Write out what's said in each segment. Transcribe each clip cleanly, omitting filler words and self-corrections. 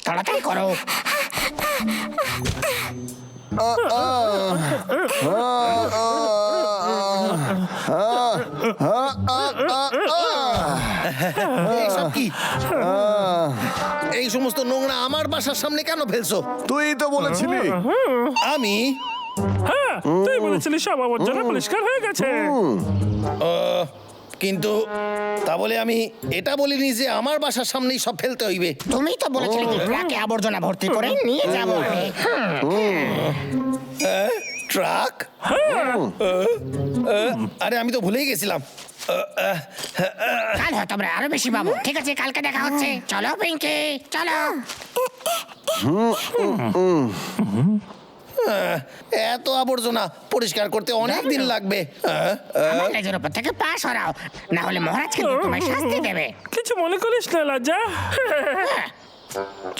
তাড়াতাড়ি করো। এইসব কি? এই সমস্ত নোংরা আমার বাসার সামনে কেন ফেলছো? তুই তো বলেছিলি। আমি হ্যাঁ, তুই বলেছিলি সব আবর্জনা পরিষ্কার হয়ে গেছে। কিন্তু তা বলে আমি এটা বলিনি যে আমার বাসার সামনেই সব ফেলতে হইবে। তুমি তো বলেছিলে যে ট্রাকে আবর্জনা ভর্তি করে নিয়ে যাবো আমি। ট্রাক? আরে আমি তো ভুলেই গেছিলাম। কাল হয়তো আমরা আরো বেশি পাবো। ঠিক আছে, কালকে দেখা হচ্ছে। চলো পিঙ্কি, চলো। এত আবর্জনা পরিষ্কার করতে অনেক দিন লাগবে। আমার লেজের উপর থেকে পা সরাও, না হলে মহারাজ কিন্তু তোমায় শাস্তি দেবে। কিছু মনে করিস না লজ্জা।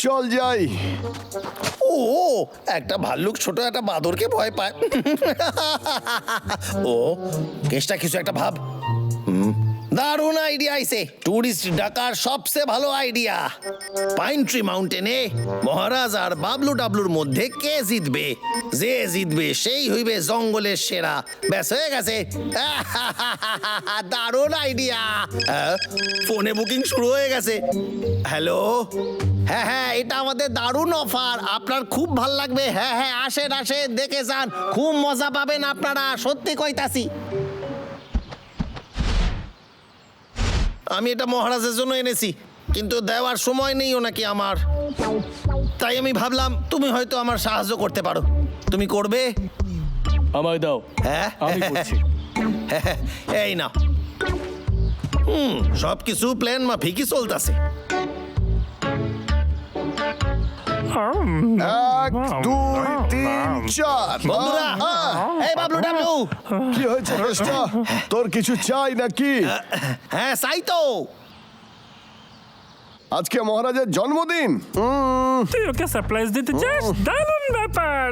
চল যাই। ও একটা ভাল্লুক ছোট একটা বাঁদরকে ভয় পায়। ও কেসটা কিছু একটা ভাব। দারুণ আইডিয়া আইছে। টুরিস্ট ডাকার সবচেয়ে ভালো আইডিয়া। পাইন ট্রি মাউন্টেনে মহারাজ আর বাবলু ডাবলুর মধ্যে কে জিতবে? যে জিতবে সেই হইবে জঙ্গলের সেরা। ব্যাস হয়ে গেছে। দারুণ আইডিয়া। ফোনে বুকিং শুরু হয়ে গেছে। হ্যালো, হ্যাঁ হ্যাঁ, এটা আমাদের দারুণ অফার, আপনার খুব ভাল লাগবে। হ্যাঁ হ্যাঁ, আসেন আসেন, দেখে যান, খুব মজা পাবেন আপনারা, সত্যি কইতাছি। আমি এটা মহারাজের জন্য এনেছি, কিন্তু দেওয়ার সময় নেই ওনাকে আমার। তাই আমি ভাবলাম তুমি হয়তো আমার সাহায্য করতে পারো। তুমি করবে? আমায় দাও, হ্যাঁ আমি করছি। এই না, সব কিছু প্ল্যান মাফিকই চলতেছে। 1 2 3 4। বন্ধুরা, এই বাবলু ডাবলু, কি হয়েছে কৃষ্ণ? তোর কিছু চাই নাকি? হ্যাঁ চাই তো। আজকে মহারাজের জন্মদিন। তুই ওকে সারপ্রাইজ দিতে চাস? দারুণ ব্যাপার।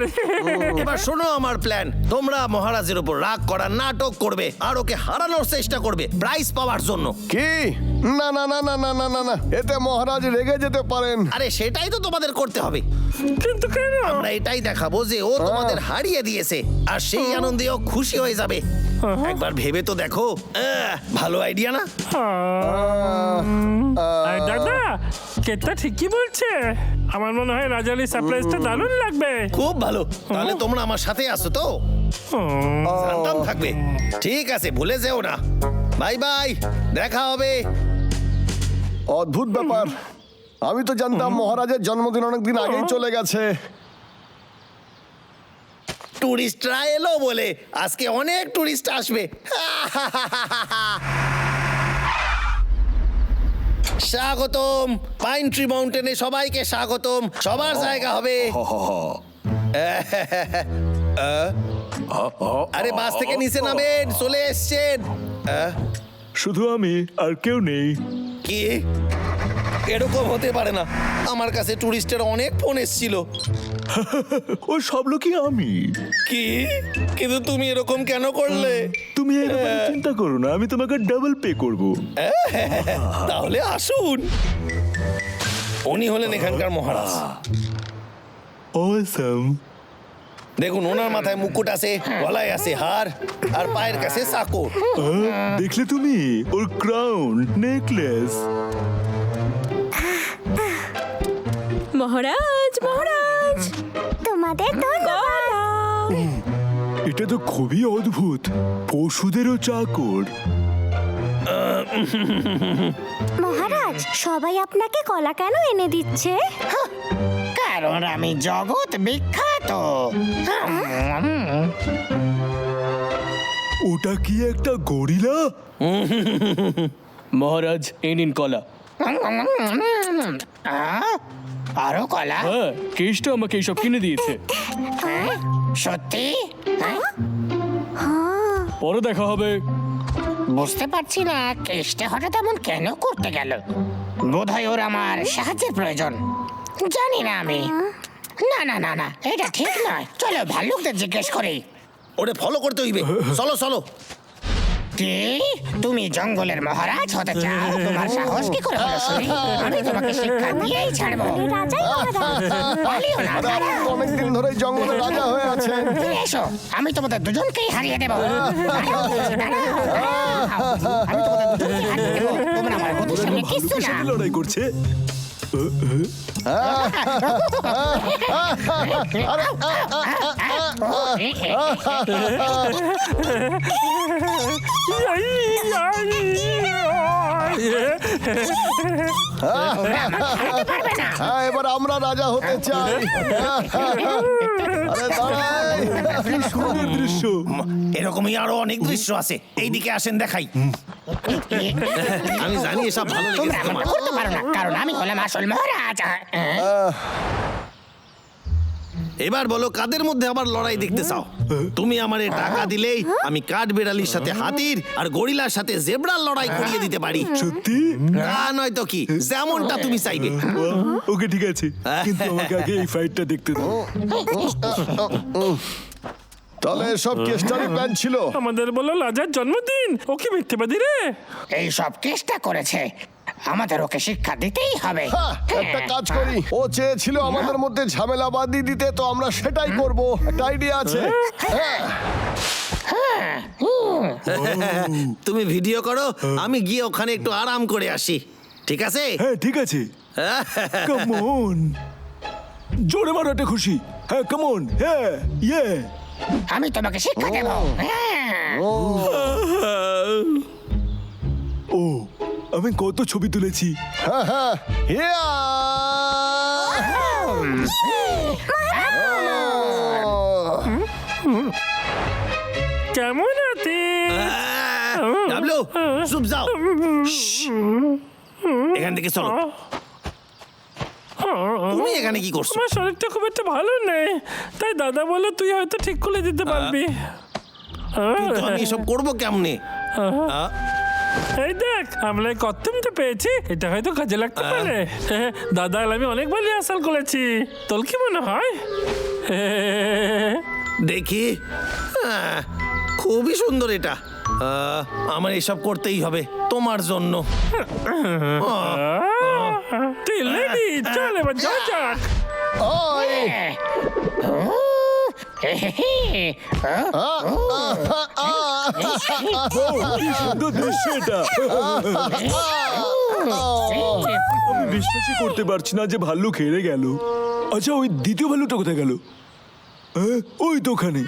এবার শোনো আমার প্ল্যান। তোমরা মহারাজের উপর রাগ করার নাটক করবে আর ওকে হারানোর চেষ্টা করবে প্রাইজ পাওয়ার জন্য। কি? না না না না না না না না, এতে মহারাজ রেগে যেতে পারেন। আরে সেটাই তো তোমাদের করতে হবে। কিন্তু কেন? আমরা এটাই দেখাবো যে ও তোমাদের হারিয়ে দিয়েছে, আর সেই আনন্দে ও খুশি হয়ে যাবে। একবার ভেবে তো দেখো। ভালো আইডিয়া না? আরে দাদা, কেতটা ঠিকই বলছে। আমার মনে হয় রাজালি সারপ্রাইজটা দারুণ লাগবে। খুব ভালো। তাহলে তোমরা আমার সাথে আসো তো? জানতাম থাকবে। ঠিক আছে, ভুলে যেও না। বাই বাই, দেখা হবে। অদ্ভুত ব্যাপার, আমি তো জানতাম মহারাজের জন্মদিন অনেকদিন আগেই চলে গেছে। টুরিস্টরা এলো বলে আজকে অনেক টুরিস্ট আসবে। স্বাগতম পাইন ট্রি মাউন্টেনে, সবাইকে স্বাগতম। সবার জায়গা হবে। আরে বাস থেকে নিচে নামেন, চলে এসছেন। শুধু আমি, আর কেউ নেই। কি? এরকম হতে পারে না। আমার কাছে টুরিস্টের অনেক ফোন এসেছিল। ও সব লোকই আমি। কি? কিন্তু তুমি এরকম কেন করলে? তুমি এর ব্যাপারে চিন্তা করো না, আমি তোমাকে ডাবল পে করব। তাহলে আসুন। উনি হলেন এখানকার মহারাজ। অসাম। দেখুন, ওনার মাথায় মুকুট আছে, গলায় আছে হার, আর পায়ের কাছে চাকর। দেখলে তুমি ওর ক্রাউন নেকলেস? মহারাজ, মহারাজ, তোমাদের ধন্যবাদ। এটা তো খুবই অদ্ভুত। পশুদেরও চাকর। মহারাজ, সবাই আপনাকে কলা কেন এনে দিচ্ছে? কারণ আমি জগৎ বিখ্যাত। ওটা কি একটা গরিলা? মহারাজ, এই নিন কলা। আরো কলা? হ্যাঁ, কেষ্ট আমাকে এইসব কিনে দিয়েছে। সত্যি? পরে দেখা হবে। বুঝতে পারছি না কেষ্টে হঠাৎ এমন কেন করতে গেল। বোধহয় ওর আমার সাহায্যের প্রয়োজন। জানি না আমি। না না না না, এটা ঠিক নয়। চলো ভাল্লুকদের জিজ্ঞেস করি। ওরে ফলো করতে হইবে। চলো চলো। কি তুমি জঙ্গলের মহারাজ হতে চাও? তোমার সাহস কি করে হলো শুনি? আমি তোমাকে শিক্ষা দিয়েই ছাড়বো। রাজাই মহারাজ। পালিও না, আরে, আপনি দাঁড়াও। তো অনেকদিন ধরে জঙ্গলের রাজা হয়ে আছেন। ফিরে এসো, আমি তোমাদের দুজনকেই হারিয়ে দেবো। দাঁড়াও বলছি, দাঁড়াও, দাঁড়াও। আমি তোমাদের দুজনকেই হারিয়ে দেবো। তোমরা আমার গতির সামনে কিচ্ছু না। লড়াই করছে হ্যাঁ, এবার আমরা রাজা হতে চাই। আরে দাঁড়াই। কি সুন্দর দৃশ্য। এরকমই আরো অনেক দৃশ্য আছে, এইদিকে আসেন দেখাই। আমি জানি এসব ভালো তোমরা লেগেছে তোমার। এমনটা করতে পারো না, কারণ আমি হলাম আসল মহারাজ। এবার বলো কাদের মধ্যে আবার লড়াই দেখতে চাও? তুমি আমারে টাকা দিলেই আমি কাঠবেড়ালির সাথে হাতির আর গরিলার সাথে জেব্রার লড়াই করিয়ে দিতে পারি। সত্যি? তা নয় তো কি, যেমনটা তুমি চাইবে। ওকে ঠিক আছে, কিন্তু আমাকে আগে এই ফাইটটা দেখতে দাও। তাহলে সব কেস্টারই প্ল্যান ছিল। আমাদের বললো রাজার জন্মদিন, ও কি মিথ্যেবাদী রে? এই সব চেষ্টা করেছে, আমাদের ওকে শিক্ষা দিতেই হবে। হ্যাঁ, একটা কাজ করি, ও চেয়েছিল আমাদের মধ্যে ঝামেলা বাঁধিয়ে দিতে, তো আমরা সেটাই করব। একটা আইডিয়া আছে। হ্যাঁ, তুমি ভিডিও করো, আমি গিয়ে ওখানে একটু আরাম করে আসি, ঠিক আছে? হ্যাঁ ঠিক আছে, কাম অন, জোরে মারো একটা খুশি। হ্যাঁ কাম অন, হ্যাঁ ইয়ে। আমি তোমাকে শিক্ষা দেব। হ্যাঁ। ও, আমি কত ছবি তুলেছি। হ্যাঁ, হ্যাঁ, হিয়া! কেমন আছি? ডাবলু, চুপ যাও। এখান থেকে চলো। তুমি এখানে কি করছো? আমার শরীরটা খুব একটা ভালো নেই, তাই দাদা বললো তুই হয়তো ঠিক করে দিতে পারবি। কিন্তু আমি এসব করবো কেমনে? এই দেখ, আমরা এই কত্তুমটা পেয়েছি, এটা হয়তো কাজে লাগতে পারে। দাদা আর আমি অনেক ভালো হাসল করেছি, তোর কি মনে হয়? দেখি, খুবই সুন্দর এটা। আমার এসব করতেই হবে তোমার জন্য। তুই রেডি? চল এবার যা যাক। ওই! কি সুন্দর দৃশ্য এটা। আমি বিশ্বাসই করতে পারছি না যে ভাল্লুক হেরে গেল। আচ্ছা, ওই দ্বিতীয় ভাল্লুকটা কোথায় গেল? ওই তো ওখানে।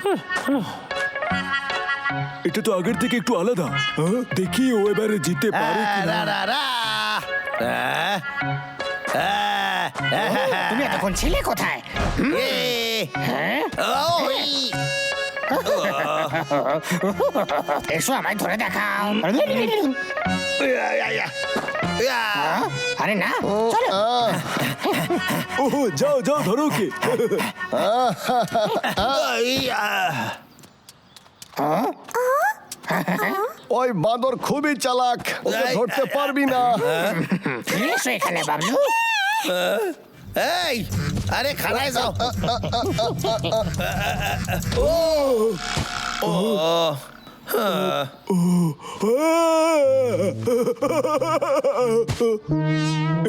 এটা তো আগের থেকে একটু আলাদা। দেখি ও এবারে জিতে পারে কিনা। তুমি এতক্ষণ ছিলে কোথায়? এসো, আমায় ধরে দেখাও। আরে না, চলো। ওহো, যাও যাও, ধরো ওকে। ওই বাঁদর খুবই চালাক, ওকে ধরতে পারবি না। এসো এখানে বাবলু। এই, আরে খানায় যাও।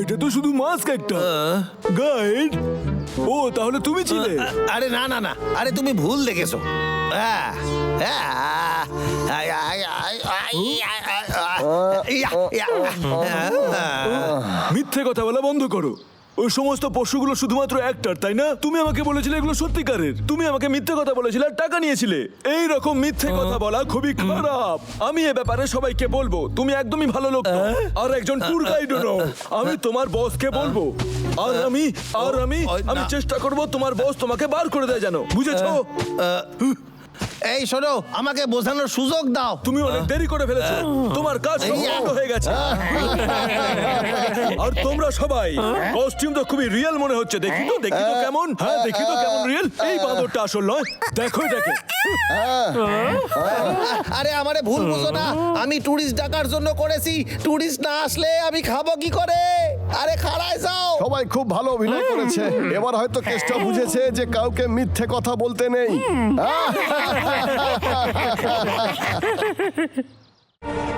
এটা তো শুধু মাস্ক একটা। গাইড, ও তাহলে তুমি ছিলে? আরে না না না, আরে তুমি ভুল দেখেছো। মিথ্যে কথা বলা বন্ধ করো। ওই সমস্ত পশুগুলো শুধুমাত্র একটার, তাই না? তুমি আমাকে বলেছিলে এগুলো সত্যিকারের। তুমি আমাকে মিথ্যে কথা বলেছিলে আর টাকা নিয়েছিলে। এই রকম মিথ্যে কথা বলা খুবই খারাপ। আমি এ ব্যাপারে সবাইকে বলবো। তুমি একদমই ভালো লোক নও, আর একজন ট্যুর গাইডও নও। আমি তোমার বসকে বলবো, আর আমি চেষ্টা করব তোমার বস তোমাকে বার করে দেয়, জানো, বুঝেছো? এই শোনো, আমাকে বোঝানোর সুযোগ দাও। তুমি অনেক দেরি করে ফেলেছো, তোমার কাজ সম্পূর্ণ হয়ে গেছে। আর তোমরা সবাই, কস্টিউম তো খুবই রিয়েল মনে হচ্ছে। দেখি তো কেমন। হ্যাঁ, দেখি তো কেমন রিয়েল। এই বাঁদরটা আসল নয়, দেখো এটাকে। আরে আমারে ভুল বুঝো না, আমি টুরিস্ট ডাকার জন্য করেছি। টুরিস্ট না আসলে আমি খাবো কি করে? আরে খাড়ায় যাও। সবাই খুব ভালো অভিনয় করেছে। এবার হয়তো কেসটা বুঝেছে যে কাউকে মিথ্যে কথা বলতে নেই। আহ